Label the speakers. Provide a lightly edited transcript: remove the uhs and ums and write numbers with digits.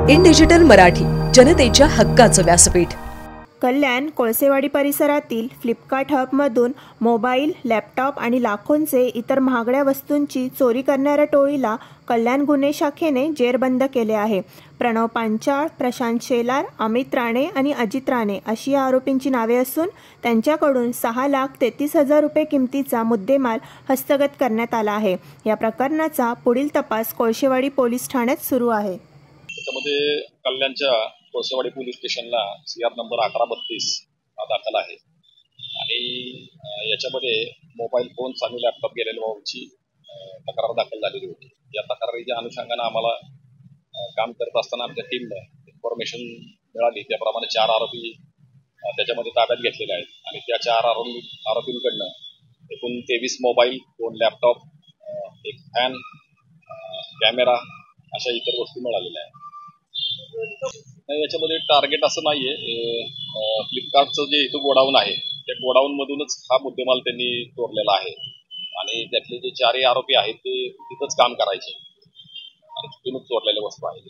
Speaker 1: In digital Marathi, जनतेच्या हक्काचं व्यासपीठ।
Speaker 2: कल्याण कोळसेवाडी परिसरातील फ्लिपकार्ट हबमधून मोबाईल, लॅपटॉप आणि लाखोंचे इतर महागड्या वस्तूंची चोरी करणाऱ्या टोळीला कल्याण गुन्हे शाखेने जेरबंद केले आहे। प्रणव पांचाळ, प्रशांत शेलार, अमित राणे आणि अजित राणे अशी या आरोपींची नावे असून त्यांच्याकडून 6,33,000 रुपये किमतीचा मुद्देमाल हस्तगत करण्यात आला आहे। या प्रकरणाचा पुढील तपास कोळसेवाडी पोलीस ठाण्यात सुरू आहे।
Speaker 3: त्यामध्ये कल्याणच्या कोळसेवाडी पोलीस स्टेशनला CR नंबर 1132 हा दाखल आहे आणि याच्यामध्ये मोबाईल फोन्स आणि लॅपटॉप गेलेल्या बाबतची तक्रार दाखल झालेली होती। या तक्रारीच्या अनुषंगाने आम्हाला काम करत असताना आमच्या टीमने इन्फॉर्मेशन मिळाली, त्याप्रमाणे 4 आरोपी त्याच्यामध्ये ताब्यात घेतलेले आहेत आणि त्या 4 आरोपींकडनं एकूण 23 मोबाईल, 2 लॅपटॉप, एक फॅन, कॅमेरा अशा इतर वस्तू मिळालेल्या आहेत। याच्यामध्ये टार्गेट असं नाहीये, फ्लिपकार्टचं जे इथं गोडाऊन आहे त्या गोडाऊन मधूनच हा मुद्देमाल त्यांनी चोरलेला आहे आणि त्यातले जे 4 आरोपी आहेत ते तिथंच काम करायचे आणि तिथूनच चोरलेल्या वस्तू आहेत।